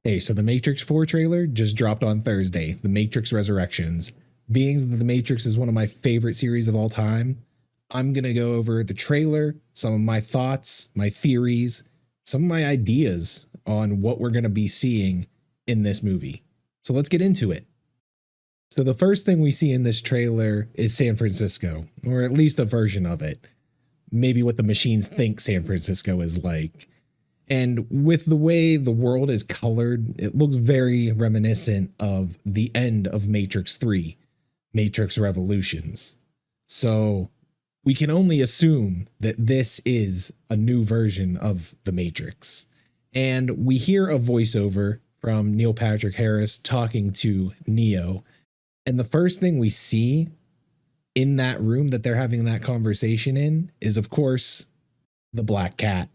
Hey, so the Matrix 4 trailer just dropped on Thursday, The Matrix Resurrections. Being that The Matrix is one of my favorite series of all time, I'm going to go over the trailer, some of my thoughts, my theories, some of my ideas on what we're going to be seeing in this movie. So let's get into it. So the first thing we see in this trailer is San Francisco, or at least a version of it. Maybe what the machines think San Francisco is like. And with the way the world is colored, it looks very reminiscent of the end of Matrix 3, Matrix Revolutions. So we can only assume that this is a new version of the Matrix. And we hear a voiceover from Neil Patrick Harris talking to Neo. And the first thing we see in that room that they're having that conversation in is, of course, the black cat.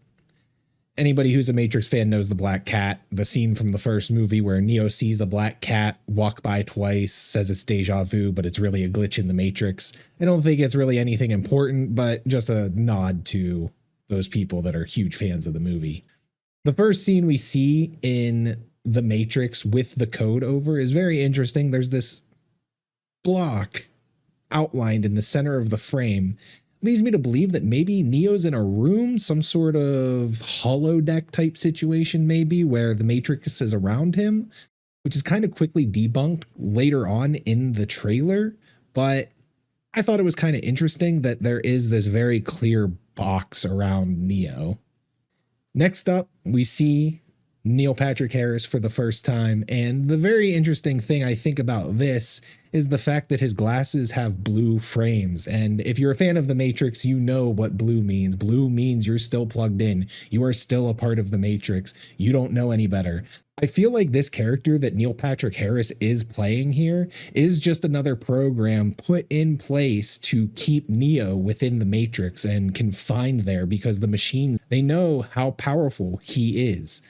Anybody who's a Matrix fan knows the black cat, the scene from the first movie where Neo sees a black cat walk by twice, says it's deja vu, but it's really a glitch in the Matrix. I don't think it's really anything important, but just a nod to those people that are huge fans of the movie. The first scene we see in the Matrix with the code over is very interesting. There's this block outlined in the center of the frame. Leads me to believe that maybe Neo's in a room, some sort of holodeck type situation, maybe where the Matrix is around him, which is kind of quickly debunked later on in the trailer. But I thought it was kind of interesting that there is this very clear box around Neo. Next up, we see Neil Patrick Harris for the first time. And the very interesting thing I think about this is the fact that his glasses have blue frames. And if you're a fan of The Matrix, you know what blue means. Blue means you're still plugged in. You are still a part of The Matrix. You don't know any better. I feel like this character that Neil Patrick Harris is playing here is just another program put in place to keep Neo within the Matrix and confined there, because the machines, they know how powerful he is,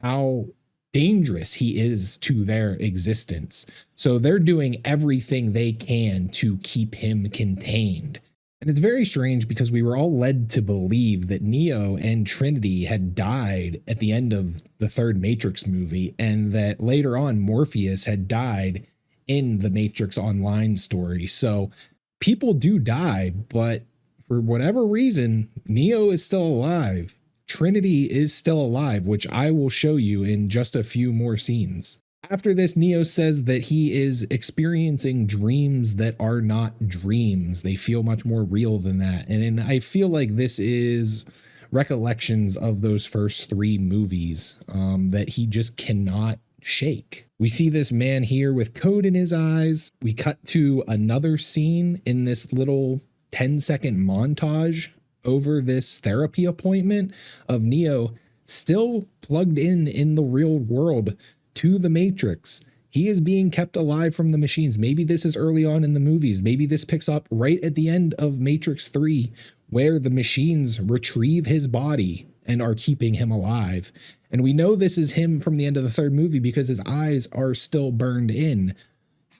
how dangerous he is to their existence. So they're doing everything they can to keep him contained. And it's very strange because we were all led to believe that Neo and Trinity had died at the end of the third Matrix movie, and that later on Morpheus had died in the Matrix Online story. So people do die, but for whatever reason, Neo is still alive. Trinity is still alive, which I will show you in just a few more scenes. After this, Neo says that he is experiencing dreams that are not dreams. They feel much more real than that. And I feel like this is recollections of those first three movies that he just cannot shake. We see this man here with code in his eyes. We cut to another scene in this little 10-second montage over this therapy appointment of Neo still plugged in the real world to the Matrix. He is being kept alive from the machines. Maybe this is early on in the movies. Maybe this picks up right at the end of Matrix 3, where the machines retrieve his body and are keeping him alive. And we know this is him from the end of the third movie because his eyes are still burned in.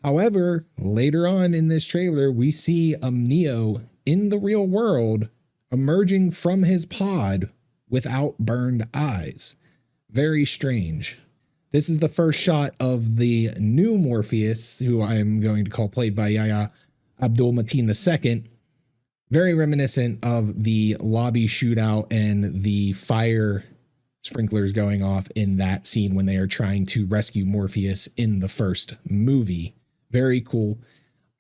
However, later on in this trailer, we see Neo in the real world emerging from his pod without burned eyes. Very strange. This is the first shot of the new Morpheus, who I'm going to call played by Abdul-Mateen II. Very reminiscent of the lobby shootout and the fire sprinklers going off in that scene when they are trying to rescue Morpheus in the first movie. Very cool.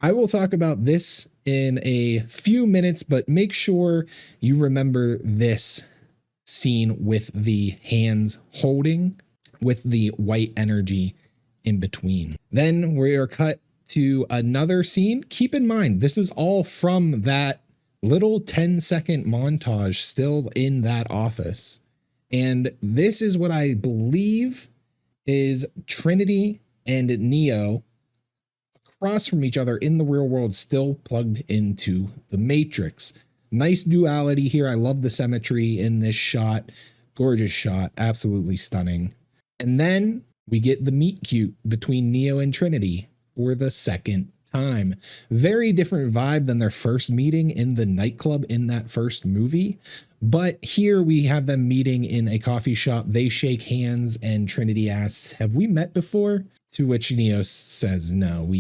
I will talk about this in a few minutes, but make sure you remember this scene with the hands holding with the white energy in between. Then we are cut to another scene. Keep in mind, this is all from that little 10-second montage still in that office. And this is what I believe is Trinity and Neo across from each other in the real world, still plugged into the Matrix. Nice duality here. I love the symmetry in this shot. Gorgeous shot. Absolutely stunning. And then we get the meet cute between Neo and Trinity for the second time. Very different vibe than their first meeting in the nightclub in that first movie. But here we have them meeting in a coffee shop. They shake hands and Trinity asks, "Have we met before?" To which Neo says, "No,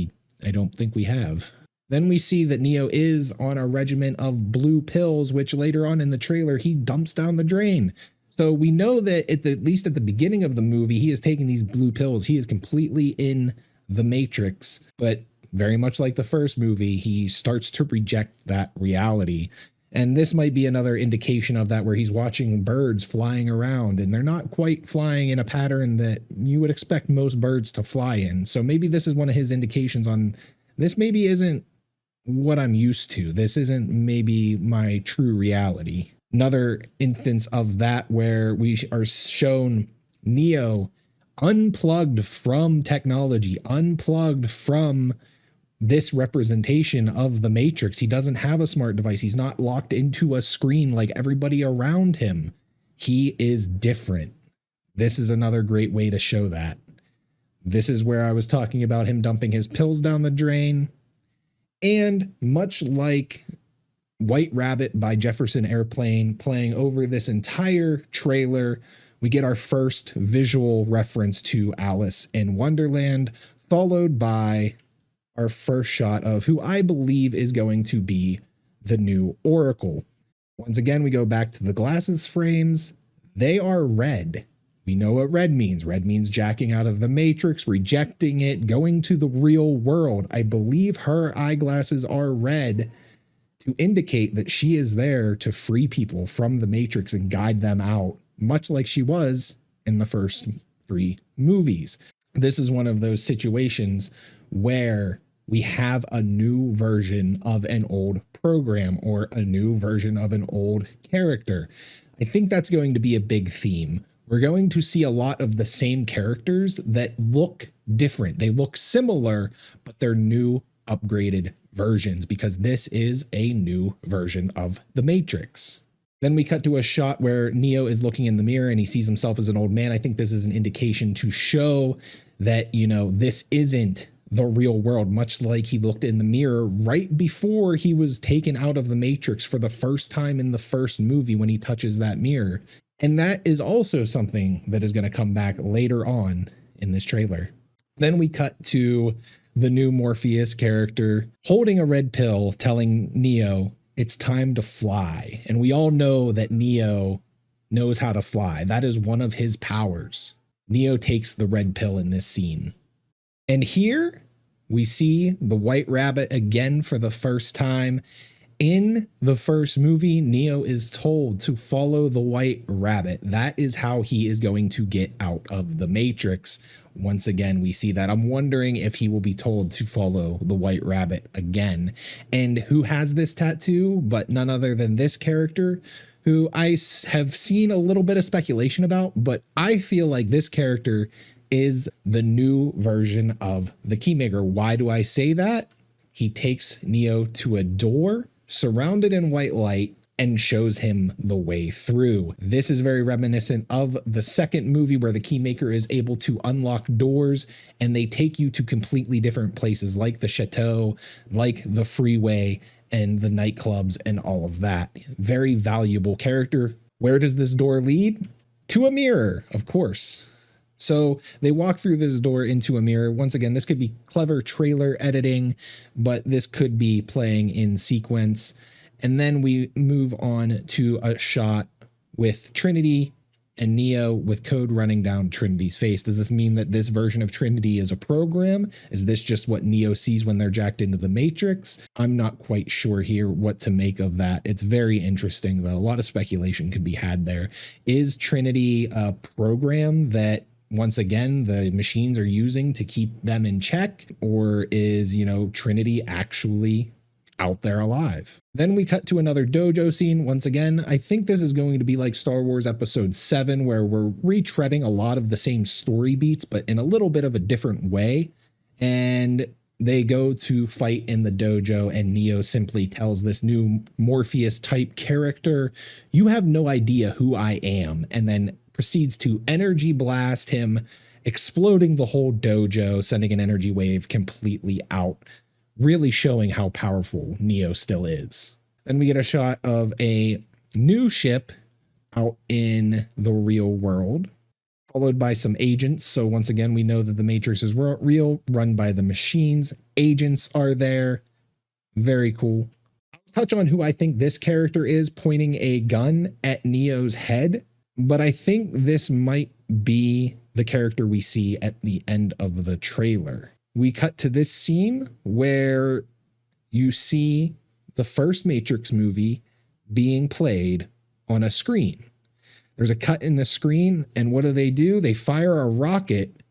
I don't think we have." Then we see that Neo is on a regimen of blue pills, which later on in the trailer, he dumps down the drain. So we know that at least at the beginning of the movie, he is taking these blue pills. He is completely in the Matrix, but very much like the first movie, he starts to reject that reality. And this might be another indication of that, where he's watching birds flying around and they're not quite flying in a pattern that you would expect most birds to fly in. So maybe this is one of his indications on this maybe isn't what I'm used to. This isn't maybe my true reality. Another instance of that where we are shown Neo unplugged from technology, unplugged from this representation of the Matrix. He doesn't have a smart device. He's not locked into a screen like everybody around him. He is different. This is another great way to show that. This is where I was talking about him dumping his pills down the drain. And much like White Rabbit by Jefferson Airplane playing over this entire trailer, we get our first visual reference to Alice in Wonderland, followed by our first shot of who I believe is going to be the new Oracle. Once again, we go back to the glasses frames. They are red. We know what red means. Red means jacking out of the Matrix, rejecting it, going to the real world. I believe her eyeglasses are red to indicate that she is there to free people from the Matrix and guide them out, much like she was in the first 3 movies. This is one of those situations where we have a new version of an old program or a new version of an old character. I think that's going to be a big theme. We're going to see a lot of the same characters that look different. They look similar, but they're new, upgraded versions, because this is a new version of the Matrix. Then we cut to a shot where Neo is looking in the mirror and he sees himself as an old man. I think this is an indication to show that, this isn't the real world, much like he looked in the mirror right before he was taken out of the Matrix for the first time in the first movie when he touches that mirror. And that is also something that is going to come back later on in this trailer. Then we cut to the new Morpheus character holding a red pill, telling Neo it's time to fly. And we all know that Neo knows how to fly. That is one of his powers. Neo takes the red pill in this scene. And here we see the White Rabbit again for the first time. In the first movie, Neo is told to follow the White Rabbit. That is how he is going to get out of the Matrix. Once again, we see that. I'm wondering if he will be told to follow the White Rabbit again. And who has this tattoo but none other than this character, who I have seen a little bit of speculation about, but I feel like this character is the new version of the Keymaker. Why do I say that? He takes Neo to a door surrounded in white light and shows him the way through. This is very reminiscent of the second movie where the Keymaker is able to unlock doors and they take you to completely different places, like the chateau, like the freeway and the nightclubs and all of that. Very valuable character. Where does this door lead? To a mirror, of course. So they walk through this door into a mirror. Once again, this could be clever trailer editing, but this could be playing in sequence. And then we move on to a shot with Trinity and Neo with code running down Trinity's face. Does this mean that this version of Trinity is a program? Is this just what Neo sees when they're jacked into the Matrix? I'm not quite sure here what to make of that. It's very interesting, though. A lot of speculation could be had there. Is Trinity a program that, once again, the machines are using to keep them in check? Or is, Trinity actually out there alive? Then we cut to another dojo scene. Once again, I think this is going to be like Star Wars Episode 7, where we're retreading a lot of the same story beats, but in a little bit of a different way. And they go to fight in the dojo, and Neo simply tells this new Morpheus type character, "You have no idea who I am," and then proceeds to energy blast him, exploding the whole dojo, sending an energy wave completely out. really showing how powerful Neo still is. Then we get a shot of a new ship out in the real world, followed by some agents. So once again, we know that the Matrix is real, run by the machines. Agents are there. Very cool. I'll touch on who I think this character is, pointing a gun at Neo's head, but I think this might be the character we see at the end of the trailer. We cut to this scene where you see the first Matrix movie being played on a screen. There's a cut in the screen, and what do? They fire a rocket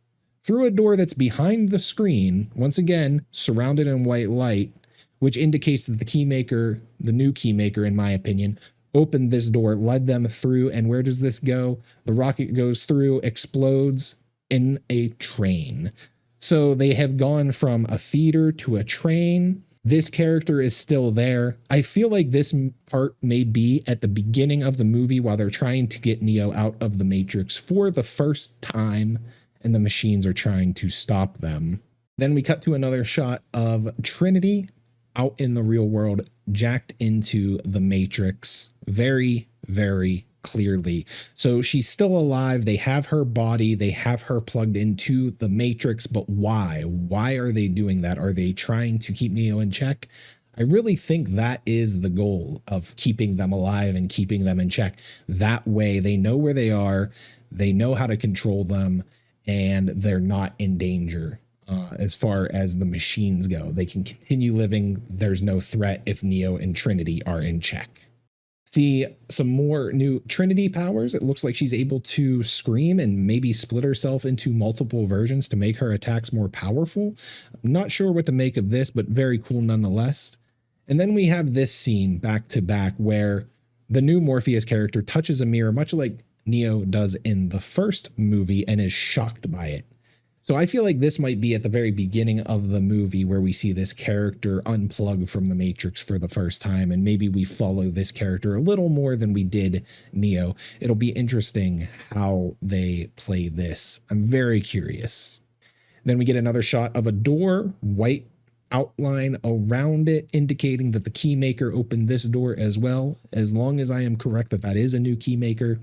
through a door that's behind the screen, once again, surrounded in white light, which indicates that the keymaker, the new keymaker, in my opinion, opened this door, led them through, and where does this go? The rocket goes through, explodes in a train. So they have gone from a theater to a train. This character is still there. I feel like this part may be at the beginning of the movie while they're trying to get Neo out of the Matrix for the first time, and the machines are trying to stop them. Then we cut to another shot of Trinity out in the real world, jacked into the Matrix very, very clearly. So she's still alive. They have her body. They have her plugged into the Matrix, but why? Why are they doing that? Are they trying to keep Neo in check? I really think that is the goal of keeping them alive and keeping them in check. That way they know where they are, they know how to control them, and they're not in danger. As far as the machines go, they can continue living. There's no threat if Neo and Trinity are in check. See some more new Trinity powers. It looks like she's able to scream and maybe split herself into multiple versions to make her attacks more powerful. I'm not sure what to make of this, but very cool nonetheless. And then we have this scene back to back where the new Morpheus character touches a mirror, much like Neo does in the first movie, and is shocked by it. So I feel like this might be at the very beginning of the movie where we see this character unplug from the Matrix for the first time, and maybe we follow this character a little more than we did Neo. It'll be interesting how they play this. I'm very curious. Then we get another shot of a door, white outline around it, indicating that the keymaker opened this door as well. As long as I am correct that that is a new keymaker,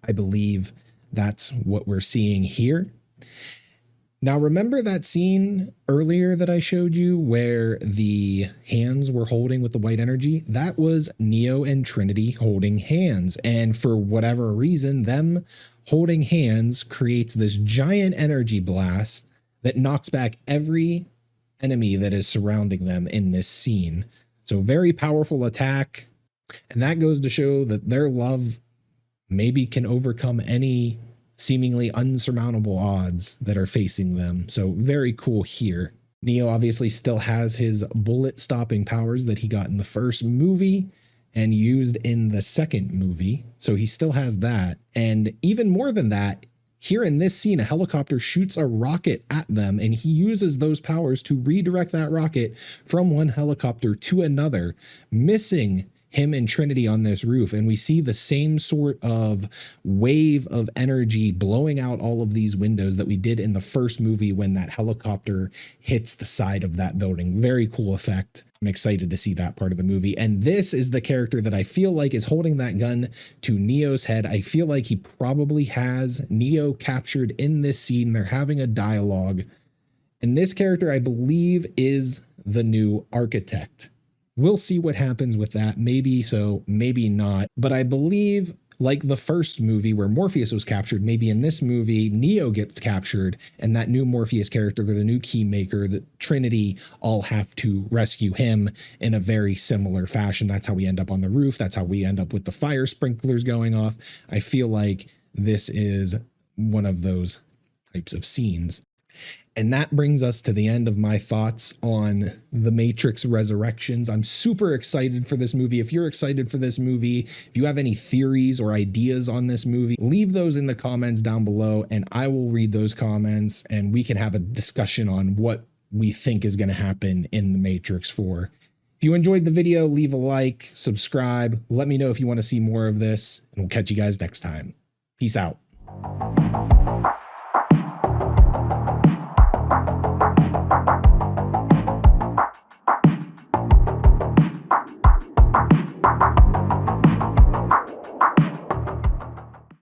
I believe that's what we're seeing here. Now, remember that scene earlier that I showed you where the hands were holding with the white energy? That was Neo and Trinity holding hands. And for whatever reason, them holding hands creates this giant energy blast that knocks back every enemy that is surrounding them in this scene. So very powerful attack. And that goes to show that their love maybe can overcome any seemingly unsurmountable odds that are facing them. So very cool here. Neo obviously still has his bullet stopping powers that he got in the first movie and used in the second movie. So he still has that. And even more than that, here in this scene, a helicopter shoots a rocket at them, and he uses those powers to redirect that rocket from one helicopter to another, missing him and Trinity on this roof. And we see the same sort of wave of energy blowing out all of these windows that we did in the first movie when that helicopter hits the side of that building. Very cool effect. I'm excited to see that part of the movie. And this is the character that I feel like is holding that gun to Neo's head. I feel like he probably has Neo captured in this scene. They're having a dialogue. And this character, I believe, is the new architect. We'll see what happens with that. Maybe so, maybe not. But I believe, like the first movie where Morpheus was captured, maybe in this movie, Neo gets captured, and that new Morpheus character, the new Keymaker, the Trinity, all have to rescue him in a very similar fashion. That's how we end up on the roof. That's how we end up with the fire sprinklers going off. I feel like this is one of those types of scenes. And that brings us to the end of my thoughts on The Matrix Resurrections. I'm super excited for this movie. If you're excited for this movie, if you have any theories or ideas on this movie, leave those in the comments down below, and I will read those comments and we can have a discussion on what we think is going to happen in The Matrix 4. If you enjoyed the video, leave a like, subscribe, let me know if you want to see more of this, and we'll catch you guys next time. Peace out.